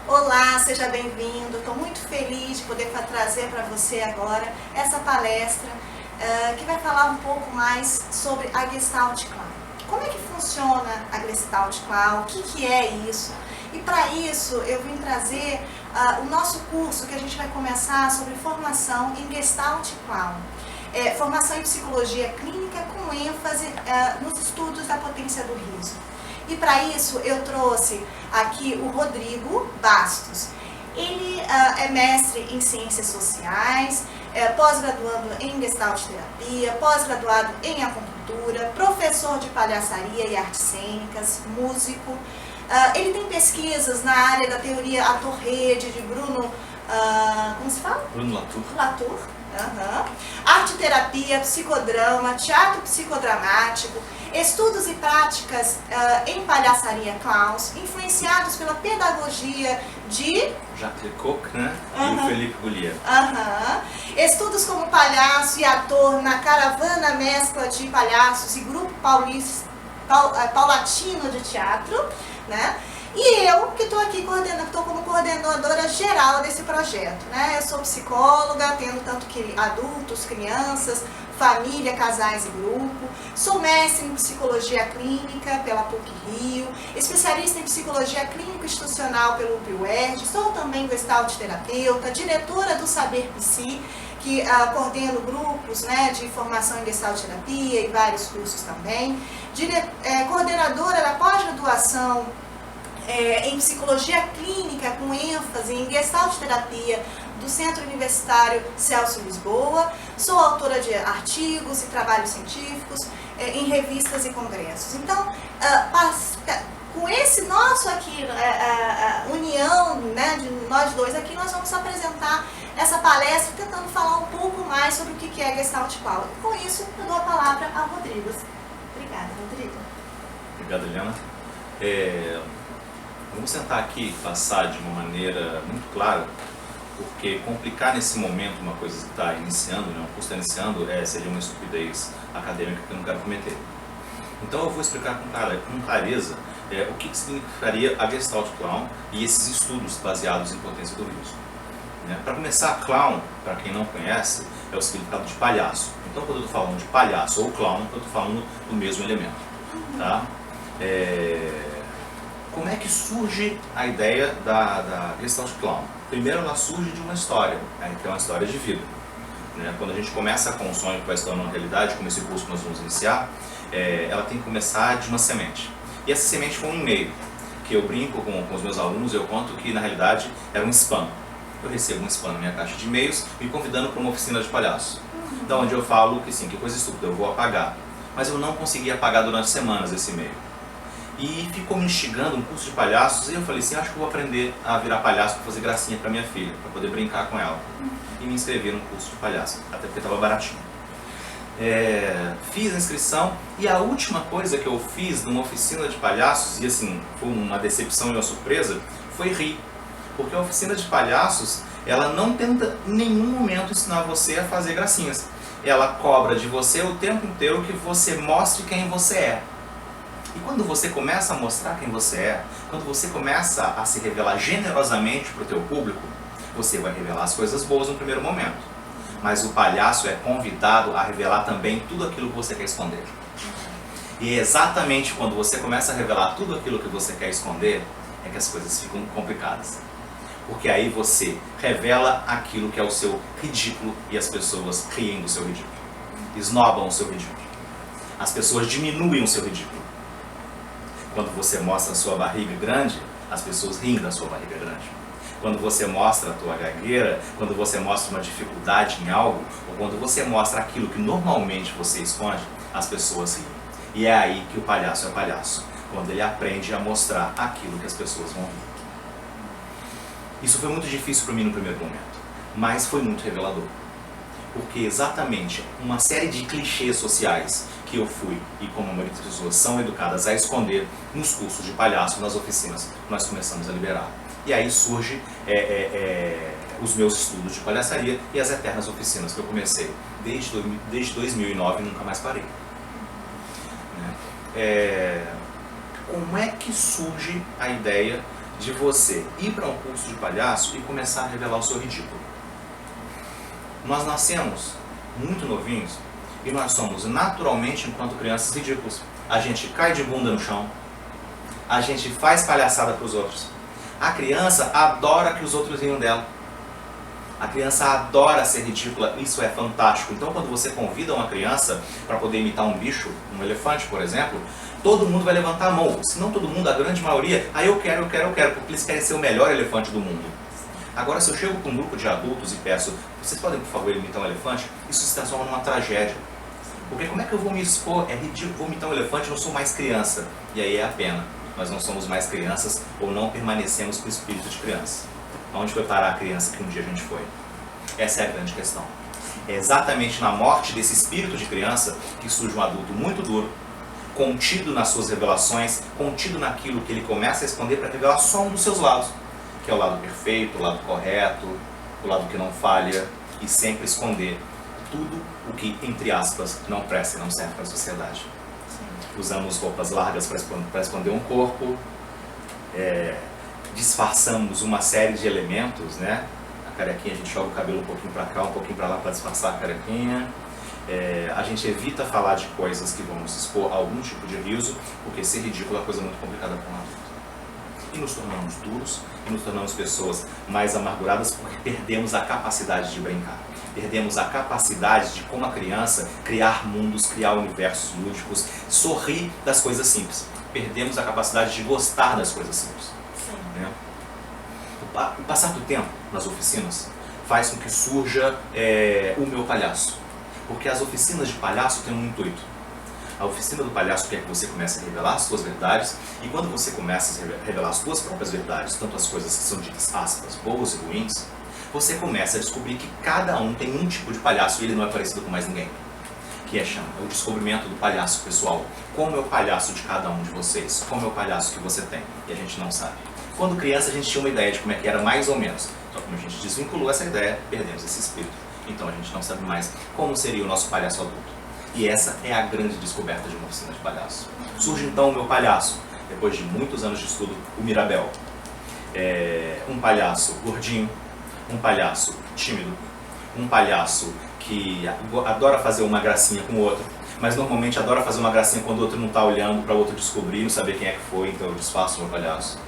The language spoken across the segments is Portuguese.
Olá, seja bem-vindo. Estou muito feliz de poder trazer para você agora essa palestra que vai falar um pouco mais sobre a Gestalt Clown. Como é que funciona a Gestalt Clown? O que é isso? E para isso eu vim trazer o nosso curso que a gente vai começar sobre formação em Gestalt Clown. Formação em psicologia clínica com ênfase nos estudos da potência do riso. E para isso eu trouxe aqui o Rodrigo Bastos. Ele é mestre em ciências sociais, pós-graduando em Gestalt terapia, pós-graduado em acupuntura, professor de palhaçaria e artes cênicas, músico. Ele tem pesquisas na área da teoria ator-rede de Bruno, como se fala? Bruno Latour. Latour. Arte terapia, psicodrama, teatro psicodramático, estudos e práticas em palhaçaria clowns, influenciados pela pedagogia de Jacques Lecoq, né? E o Felipe Goulier. Estudos como palhaço e ator na caravana mescla de palhaços e grupo paulatino de teatro, né? E eu que estou aqui estou como coordenadora geral desse projeto, né? Eu sou psicóloga, atendo tanto que adultos, crianças, família, casais e grupo. Sou mestre em psicologia clínica pela PUC-Rio, especialista em psicologia clínica institucional pelo UPUERJ. Sou também Gestalt terapeuta, diretora do Saber Psi, que coordeno grupos, né, de formação em Gestalt terapia e vários cursos também. Coordenadora da pós-graduação em psicologia clínica com ênfase em Gestalt terapia do Centro Universitário Celso Lisboa. Sou autora de artigos e trabalhos científicos em revistas e congressos. Então, com esse nosso aqui, união, né, de nós dois aqui, nós vamos apresentar essa palestra tentando falar um pouco mais sobre o que é Gestalt Clown. E com isso, eu dou a palavra ao Rodrigo. Obrigada, Rodrigo. Obrigado, Eliana. Vamos tentar aqui passar de uma maneira muito clara, porque complicar nesse momento uma coisa que está iniciando, né, um curso está iniciando, seria uma estupidez acadêmica que eu não quero cometer. Então eu vou explicar com clareza o que significaria a Gestalt Clown e esses estudos baseados em potência do riso. Para começar, clown, para quem não conhece, é o significado de palhaço. Então quando eu estou falando de palhaço ou clown, eu estou falando do mesmo elemento. Tá? Como é que surge a ideia da Gestalt Clown? Primeiro, ela surge de uma história, que é uma história de vida. Quando a gente começa com um sonho que vai se tornar uma realidade, como esse curso que nós vamos iniciar, ela tem que começar de uma semente. E essa semente foi um e-mail, que eu brinco com os meus alunos, eu conto que na realidade era um spam. Eu recebo um spam na minha caixa de e-mails me convidando para uma oficina de palhaço. Da onde eu falo que sim, que coisa estúpida, eu vou apagar. Mas eu não consegui apagar durante semanas esse e-mail. E ficou me instigando um curso de palhaços, e eu falei assim, acho que eu vou aprender a virar palhaço para fazer gracinha para minha filha, para poder brincar com ela. E me inscrevi no curso de palhaço, até porque estava baratinho. Fiz a inscrição, e a última coisa que eu fiz numa oficina de palhaços, e assim, foi uma decepção e uma surpresa, foi rir. Porque a oficina de palhaços, ela não tenta em nenhum momento ensinar você a fazer gracinhas. Ela cobra de você o tempo inteiro que você mostre quem você é. E quando você começa a mostrar quem você é, quando você começa a se revelar generosamente para o teu público, você vai revelar as coisas boas no primeiro momento. Mas o palhaço é convidado a revelar também tudo aquilo que você quer esconder. E é exatamente quando você começa a revelar tudo aquilo que você quer esconder, é que as coisas ficam complicadas. Porque aí você revela aquilo que é o seu ridículo e as pessoas riem do seu ridículo. Esnobam o seu ridículo. As pessoas diminuem o seu ridículo. Quando você mostra a sua barriga grande, as pessoas riem da sua barriga grande. Quando você mostra a tua gagueira, quando você mostra uma dificuldade em algo, ou quando você mostra aquilo que normalmente você esconde, as pessoas riem. E é aí que o palhaço é palhaço, quando ele aprende a mostrar aquilo que as pessoas vão rir. Isso foi muito difícil para mim no primeiro momento, mas foi muito revelador. Porque exatamente uma série de clichês sociais que eu fui, e como a maioria das pessoas são educadas a esconder nos cursos de palhaço, nas oficinas, nós começamos a liberar. E aí surge os meus estudos de palhaçaria e as eternas oficinas que eu comecei desde 2009 e nunca mais parei. Como é que surge a ideia de você ir para um curso de palhaço e começar a revelar o seu ridículo? Nós nascemos muito novinhos e nós somos naturalmente, enquanto crianças, ridículos. A gente cai de bunda no chão, a gente faz palhaçada para os outros. A criança adora que os outros riam dela. A criança adora ser ridícula, isso é fantástico. Então quando você convida uma criança para poder imitar um bicho, um elefante, por exemplo, todo mundo vai levantar a mão. Se não todo mundo, a grande maioria, eu quero, porque eles querem ser o melhor elefante do mundo. Agora, se eu chego com um grupo de adultos e peço, vocês podem, por favor, imitar um elefante? Isso se transforma numa tragédia. Porque como é que eu vou me expor? É ridículo, vou imitar um elefante, eu não sou mais criança. E aí é a pena. Nós não somos mais crianças ou não permanecemos com o espírito de criança. Onde foi parar a criança que um dia a gente foi? Essa é a grande questão. É exatamente na morte desse espírito de criança que surge um adulto muito duro, contido nas suas revelações, contido naquilo que ele começa a esconder para revelar só um dos seus lados, que é o lado perfeito, o lado correto, o lado que não falha, e sempre esconder tudo o que, entre aspas, não presta e não serve para a sociedade. Usamos roupas largas para esconder um corpo, disfarçamos uma série de elementos, né? A carequinha, a gente joga o cabelo um pouquinho para cá, um pouquinho para lá para disfarçar a carequinha. A gente evita falar de coisas que vão nos expor a algum tipo de riso, porque ser ridículo é uma coisa muito complicada para um adulto. E nos tornamos duros, e nos tornamos pessoas mais amarguradas porque perdemos a capacidade de brincar. Perdemos a capacidade de, como a criança, criar mundos, criar universos lúdicos, sorrir das coisas simples. Perdemos a capacidade de gostar das coisas simples. Né? O passar do tempo nas oficinas faz com que surja o meu palhaço. Porque as oficinas de palhaço têm um intuito. A oficina do palhaço quer que você comece a revelar as suas verdades, e quando você começa a revelar as suas próprias verdades, tanto as coisas que são ditas, aspas, boas e ruins, você começa a descobrir que cada um tem um tipo de palhaço e ele não é parecido com mais ninguém. Que é o descobrimento do palhaço pessoal. Como é o palhaço de cada um de vocês? Como é o palhaço que você tem? E a gente não sabe. Quando criança a gente tinha uma ideia de como é que era mais ou menos. Só que como a gente desvinculou essa ideia, perdemos esse espírito. Então a gente não sabe mais como seria o nosso palhaço adulto. E essa é a grande descoberta de uma oficina de palhaço. Surge então o meu palhaço, depois de muitos anos de estudo, o Mirabel. Um palhaço gordinho, um palhaço tímido, um palhaço que adora fazer uma gracinha com o outro, mas normalmente adora fazer uma gracinha quando o outro não está olhando para o outro descobrir, não saber quem é que foi, então eu disfarço o meu palhaço.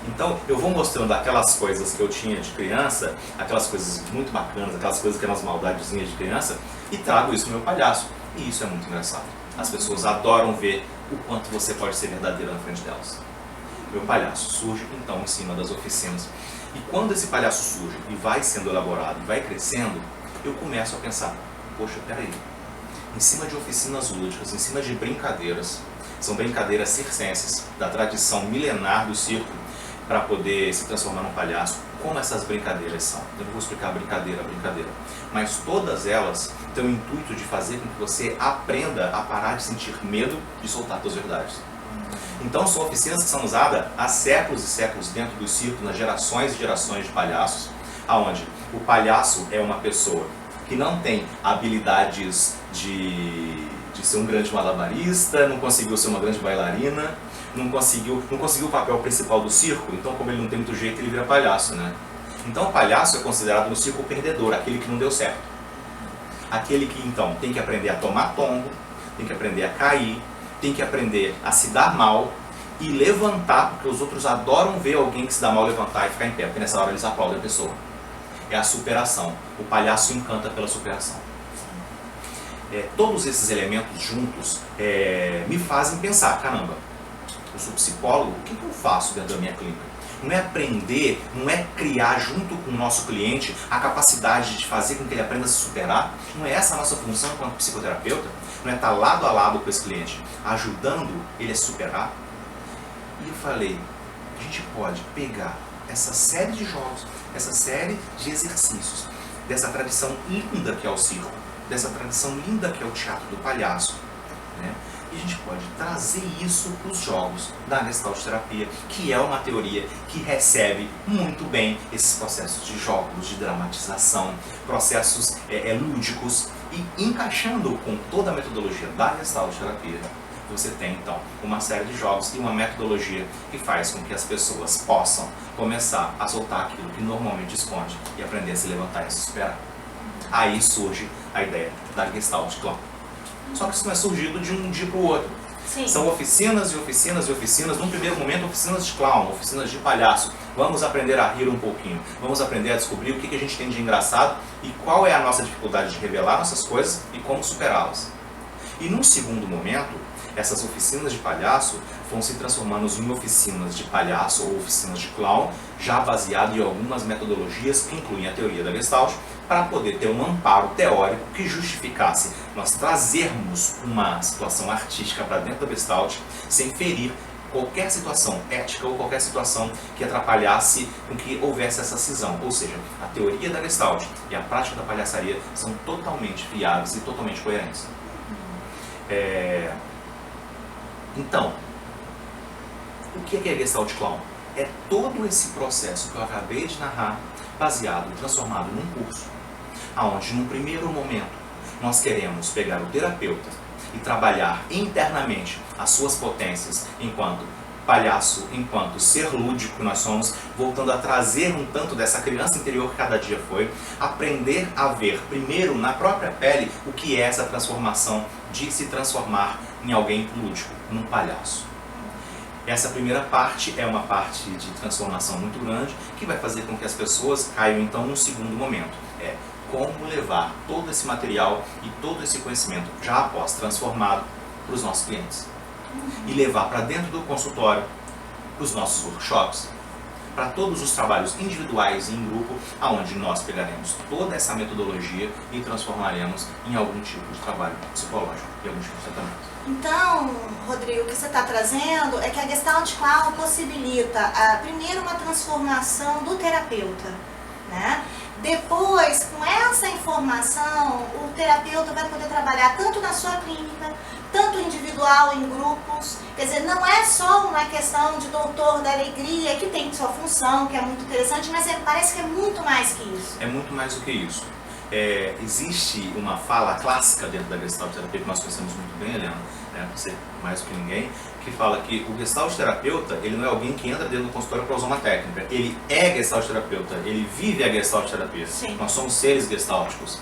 Então eu vou mostrando aquelas coisas que eu tinha de criança, aquelas coisas muito bacanas, aquelas coisas que eram as maldadezinhas de criança, e trago isso no meu palhaço. E isso é muito engraçado. As pessoas adoram ver o quanto você pode ser verdadeiro na frente delas. Meu palhaço surge então em cima das oficinas. E quando esse palhaço surge e vai sendo elaborado e vai crescendo, eu começo a pensar, poxa, peraí, em cima de oficinas lúdicas, em cima de brincadeiras, são brincadeiras circenses, da tradição milenar do circo, para poder se transformar num palhaço, como essas brincadeiras são. Eu não vou explicar brincadeira, mas todas elas têm o intuito de fazer com que você aprenda a parar de sentir medo de soltar suas verdades. Então são oficinas que são usadas há séculos e séculos dentro do circo, nas gerações e gerações de palhaços, aonde o palhaço é uma pessoa que não tem habilidades de ser um grande malabarista, não conseguiu ser uma grande bailarina, não conseguiu o papel principal do circo, então como ele não tem muito jeito, ele vira palhaço, né? Então o palhaço é considerado no circo o perdedor, aquele que não deu certo. Aquele que então tem que aprender a tomar tombo, tem que aprender a cair, tem que aprender a se dar mal e levantar, porque os outros adoram ver alguém que se dá mal levantar e ficar em pé, porque nessa hora eles aplaudem a pessoa. É a superação. O palhaço encanta pela superação. Todos esses elementos juntos me fazem pensar, caramba, eu sou psicólogo, o que eu faço dentro da minha clínica? Não é aprender, não é criar junto com o nosso cliente a capacidade de fazer com que ele aprenda a se superar? Não é essa a nossa função enquanto psicoterapeuta? Não é estar lado a lado com esse cliente, ajudando ele a se superar? E eu falei, a gente pode pegar essa série de jogos, essa série de exercícios, dessa tradição linda que é o circo, dessa tradição linda que é o teatro do palhaço, né? E a gente pode trazer isso para os jogos da Gestalt terapia, que é uma teoria que recebe muito bem esses processos de jogos, de dramatização, processos lúdicos, e encaixando com toda a metodologia da Gestalt terapia, você tem então uma série de jogos e uma metodologia que faz com que as pessoas possam começar a soltar aquilo que normalmente esconde e aprender a se levantar e se superar. Aí surge a ideia da Gestalt Clown. Só que isso não é surgido de um dia para o outro. Sim. São oficinas e oficinas e oficinas. Num primeiro momento, oficinas de clown, oficinas de palhaço. Vamos aprender a rir um pouquinho. Vamos aprender a descobrir o que a gente tem de engraçado e qual é a nossa dificuldade de revelar nossas coisas e como superá-las. E num segundo momento, essas oficinas de palhaço vão se transformando em oficinas de palhaço ou oficinas de clown, já baseado em algumas metodologias que incluem a teoria da Gestalt, para poder ter um amparo teórico que justificasse nós trazermos uma situação artística para dentro da Gestalt sem ferir qualquer situação ética ou qualquer situação que atrapalhasse com que houvesse essa cisão. Ou seja, a teoria da Gestalt e a prática da palhaçaria são totalmente viáveis e totalmente coerentes. Então, o que é Gestalt Clown? É todo esse processo que eu acabei de narrar, baseado e transformado num curso, onde num primeiro momento nós queremos pegar o terapeuta e trabalhar internamente as suas potências enquanto palhaço, enquanto ser lúdico que nós somos, voltando a trazer um tanto dessa criança interior que cada dia foi, aprender a ver primeiro na própria pele o que é essa transformação de se transformar em alguém lúdico, num palhaço. Essa primeira parte é uma parte de transformação muito grande que vai fazer com que as pessoas caiam então no segundo momento. É como levar todo esse material e todo esse conhecimento já após transformado para os nossos clientes. E levar para dentro do consultório, para os nossos workshops, para todos os trabalhos individuais e em grupo, onde nós pegaremos toda essa metodologia e transformaremos em algum tipo de trabalho psicológico e algum tipo de tratamento. Então, Rodrigo, o que você está trazendo é que a Gestalt Clown possibilita, primeiro, uma transformação do terapeuta, né? Depois, com essa informação, o terapeuta vai poder trabalhar tanto na sua clínica, tanto individual, em grupos. Quer dizer, não é só uma questão de doutor da alegria, que tem sua função, que é muito interessante, mas parece que é muito mais que isso. É muito mais do que isso. Existe uma fala clássica dentro da Gestalt terapia que nós conhecemos muito bem, Helena, né, você mais do que ninguém, que fala que o Gestalt terapeuta, ele não é alguém que entra dentro do consultório para usar uma técnica, ele é Gestalt terapeuta, ele vive a Gestalt terapia. Sim. Nós somos seres gestálticos.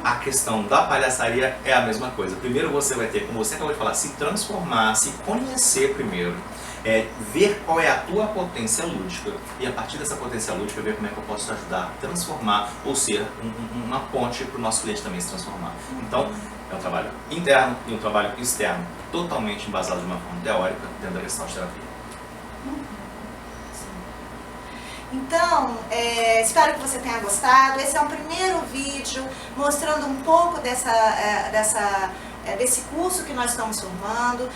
A questão da palhaçaria é a mesma coisa. Primeiro você vai ter, como você acabou de falar, se transformar, se conhecer primeiro, ver qual é a tua potência lúdica e a partir dessa potência lúdica ver como é que eu posso te ajudar a transformar ou ser uma ponte para o nosso cliente também se transformar. Então, é um trabalho interno e um trabalho externo, totalmente embasado de uma forma teórica dentro da Gestalt terapia. Então, espero que você tenha gostado. Esse é um primeiro vídeo mostrando um pouco desse curso que nós estamos formando.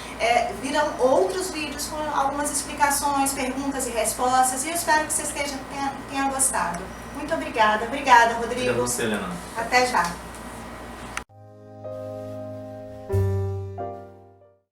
Virão outros vídeos com algumas explicações, perguntas e respostas, e eu espero que vocês tenham gostado. Muito obrigada. Obrigada, Rodrigo. Obrigado a você, Helena. Até já.